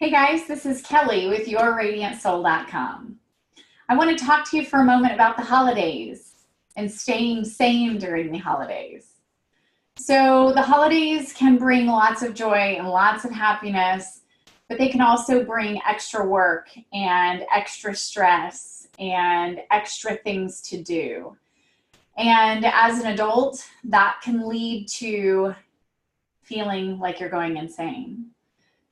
Hey guys, this is Kelly with YourRadiantSoul.com. I want to talk to you for a moment about the holidays and staying sane during the holidays. So the holidays can bring lots of joy and lots of happiness, but they can also bring extra work and extra stress and extra things to do. And as an adult, that can lead to feeling like you're going insane.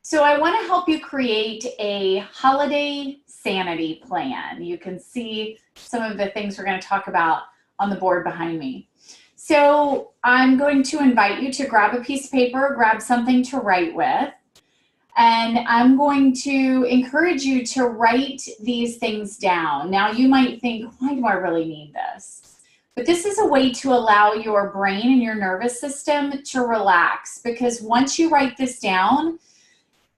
So I want to help you create a holiday sanity plan. You can see some of the things we're going to talk about on the board behind me. So I'm going to invite you to grab a piece of paper, grab something to write with, and I'm going to encourage you to write these things down. Now you might think, why do I really need this? But this is a way to allow your brain and your nervous system to relax, because once you write this down,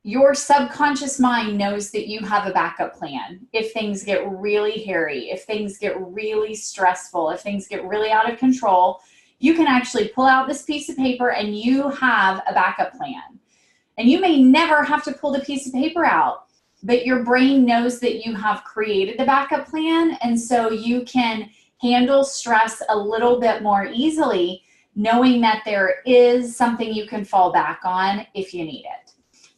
your subconscious mind knows that you have a backup plan. If things get really hairy, if things get really stressful, if things get really out of control, you can actually pull out this piece of paper and you have a backup plan. And you may never have to pull the piece of paper out, but your brain knows that you have created the backup plan, and so you can handle stress a little bit more easily, knowing that there is something you can fall back on if you need it.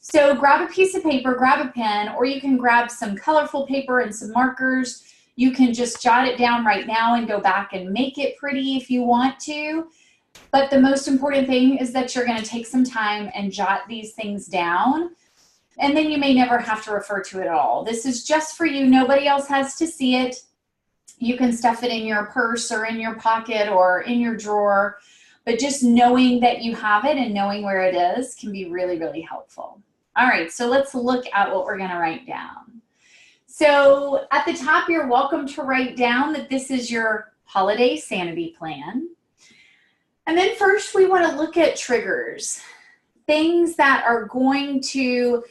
So grab a piece of paper, grab a pen, or you can grab some colorful paper and some markers. You can just jot it down right now and go back and make it pretty if you want to. But the most important thing is that you're going to take some time and jot these things down, and then you may never have to refer to it at all. This is just for you. Nobody else has to see it. You can stuff it in your purse or in your pocket or in your drawer, but just knowing that you have it and knowing where it is can be really, really helpful. All right, so let's look at what we're going to write down. So at the top, you're welcome to write down that this is your holiday sanity plan. And then first, we want to look at triggers, things that are going to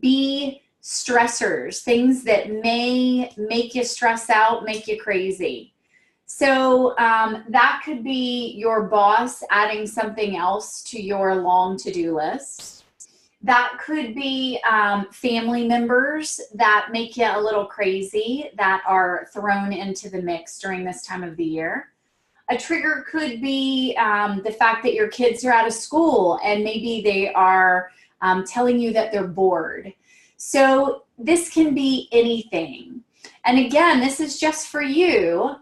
be stressors, things that may make you stress out, make you crazy. So that could be your boss adding something else to your long to-do list. That could be family members that make you a little crazy that are thrown into the mix during this time of the year. A trigger could be the fact that your kids are out of school and maybe they are telling you that they're bored. So this can be anything. And again, this is just for you,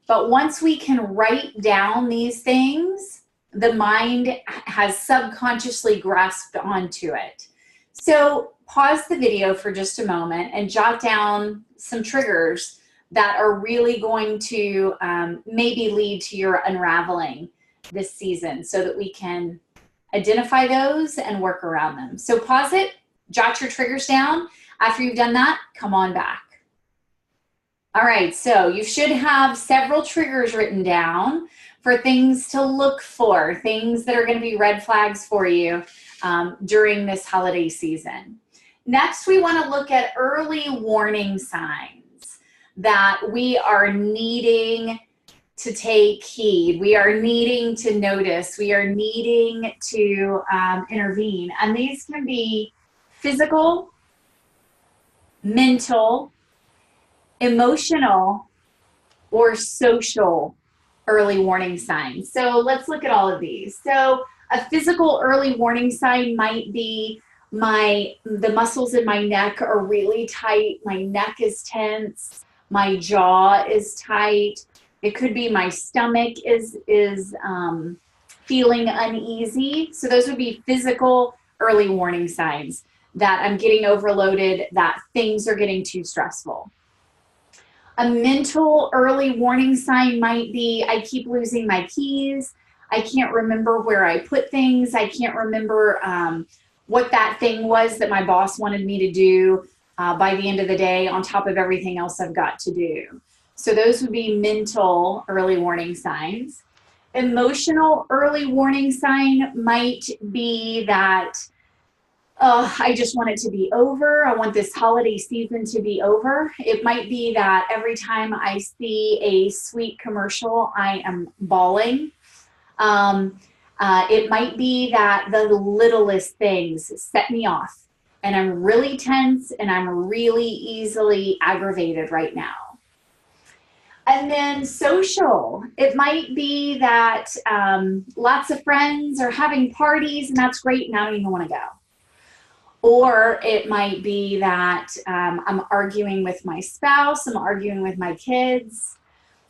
but once we can write down these things, the mind has subconsciously grasped onto it. So pause the video for just a moment and jot down some triggers that are really going to maybe lead to your unraveling this season, so that we can identify those and work around them. So pause it, jot your triggers down. After you've done that, come on back. All right, so you should have several triggers written down for things to look for, things that are going to be red flags for you during this holiday season. Next, we want to look at early warning signs that we are needing to take heed. We are needing to notice. We are needing to intervene. And these can be physical, mental, emotional, or social early warning signs. So let's look at all of these. So a physical early warning sign might be the muscles in my neck are really tight, my neck is tense, my jaw is tight. It could be my stomach is feeling uneasy. So those would be physical early warning signs that I'm getting overloaded, that things are getting too stressful. A mental early warning sign might be I keep losing my keys. I can't remember where I put things. I can't remember what that thing was that my boss wanted me to do by the end of the day, on top of everything else I've got to do. So those would be mental early warning signs. Emotional early warning sign might be that I just want it to be over. I want this holiday season to be over. It might be that every time I see a sweet commercial, I am bawling. It might be that the littlest things set me off. and I'm really tense and I'm really easily aggravated right now. And then social, it might be that lots of friends are having parties and that's great and I don't even want to go. Or it might be that I'm arguing with my spouse, I'm arguing with my kids.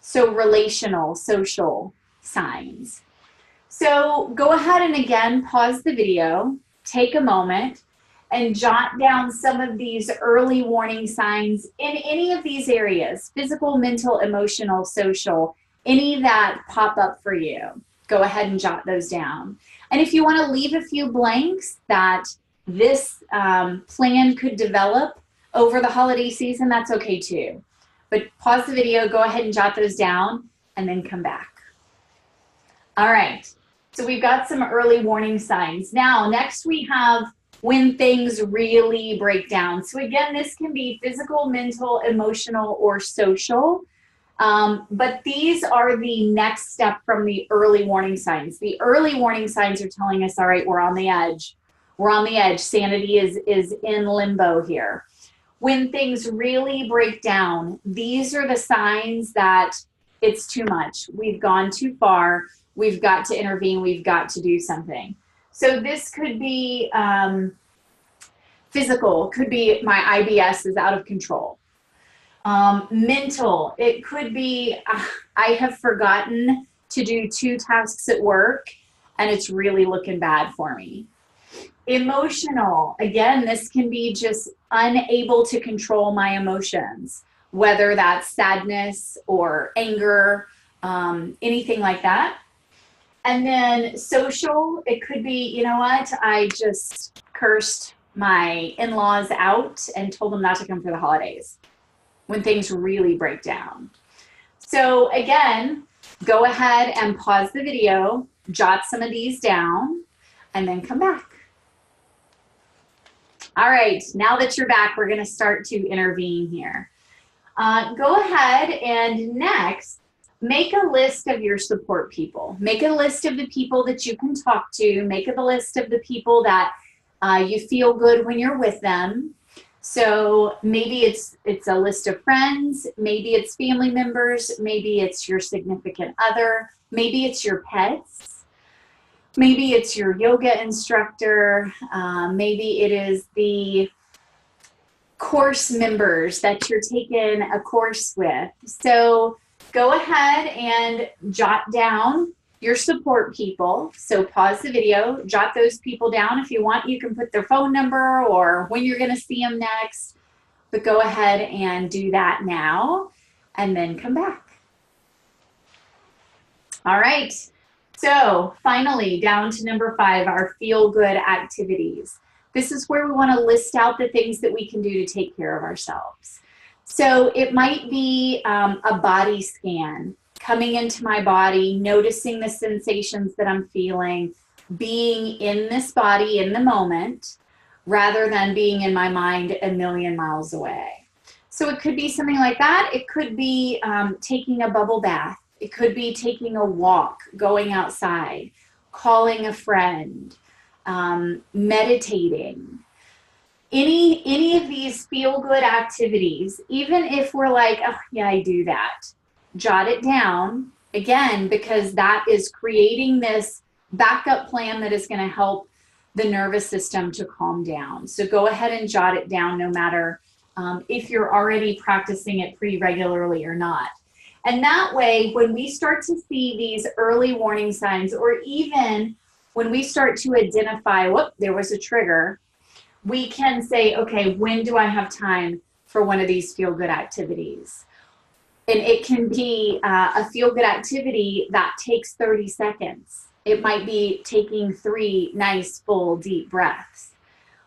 So relational, social signs. So go ahead and again, pause the video, take a moment, and jot down some of these early warning signs in any of these areas, physical, mental, emotional, social, any that pop up for you. Go ahead and jot those down. And if you want to leave a few blanks that this plan could develop over the holiday season, that's okay too. But pause the video, go ahead and jot those down, and then come back. All right, so we've got some early warning signs. Now, next we have when things really break down. So again, this can be physical, mental, emotional, or social. But these are the next step from the early warning signs. The early warning signs are telling us, all right, we're on the edge. We're on the edge. Sanity is in limbo here. When things really break down, these are the signs that it's too much. We've gone too far. We've got to intervene. We've got to do something. So this could be physical, could be my IBS is out of control. Mental, it could be I have forgotten to do 2 tasks at work and it's really looking bad for me. Emotional, again, this can be just unable to control my emotions, whether that's sadness or anger, anything like that. And then social, it could be, you know what, I just cursed my in-laws out and told them not to come for the holidays when things really break down. So again, go ahead and pause the video, jot some of these down, and then come back. All right, now that you're back, we're going to start to intervene here. Go ahead and next, make a list of your support people. Make a list of the people that you can talk to. Make a list of the people that you feel good when you're with them. So maybe it's a list of friends, maybe it's family members, maybe it's your significant other, maybe it's your pets, maybe it's your yoga instructor, maybe it is the course members that you're taking a course with. So go ahead and jot down your support people. So pause the video, jot those people down. If you want, you can put their phone number or when you're going to see them next, but go ahead and do that now and then come back. All right. So finally, down to number 5, our feel-good activities. This is where we want to list out the things that we can do to take care of ourselves. So it might be a body scan, coming into my body, noticing the sensations that I'm feeling, being in this body in the moment, rather than being in my mind a million miles away. So it could be something like that. It could be taking a bubble bath. It could be taking a walk, going outside, calling a friend, meditating. Any of these feel-good activities, even if we're like, oh, yeah, I do that, jot it down, again, because that is creating this backup plan that is going to help the nervous system to calm down. So go ahead and jot it down no matter if you're already practicing it pretty regularly or not. And that way, when we start to see these early warning signs, or even when we start to identify, whoop, there was a trigger, we can say, okay, when do I have time for one of these feel-good activities? And it can be a feel-good activity that takes 30 seconds. It might be taking 3 nice, full, deep breaths.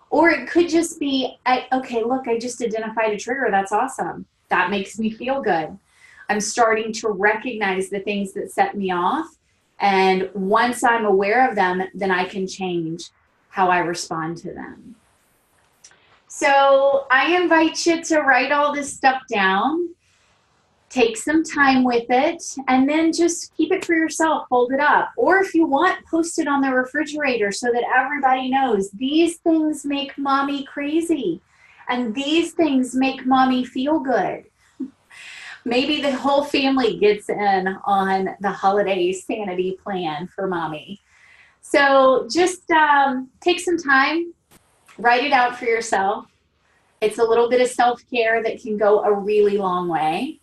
Or it could just be, okay, look, I just identified a trigger. That's awesome. That makes me feel good. I'm starting to recognize the things that set me off. And once I'm aware of them, then I can change how I respond to them. So I invite you to write all this stuff down. Take some time with it, and then just keep it for yourself, fold it up. Or if you want, post it on the refrigerator so that everybody knows these things make mommy crazy and these things make mommy feel good. Maybe the whole family gets in on the holiday sanity plan for mommy. So just take some time, write it out for yourself. It's a little bit of self-care that can go a really long way.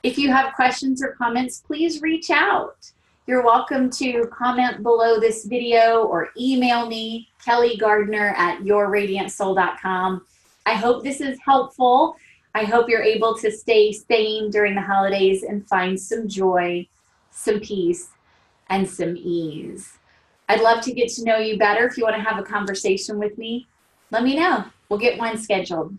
If you have questions or comments, please reach out. You're welcome to comment below this video or email me, kellygardner@yourradiantsoul.com. I hope this is helpful. I hope you're able to stay sane during the holidays and find some joy, some peace, and some ease. I'd love to get to know you better. If you want to have a conversation with me, let me know. We'll get one scheduled.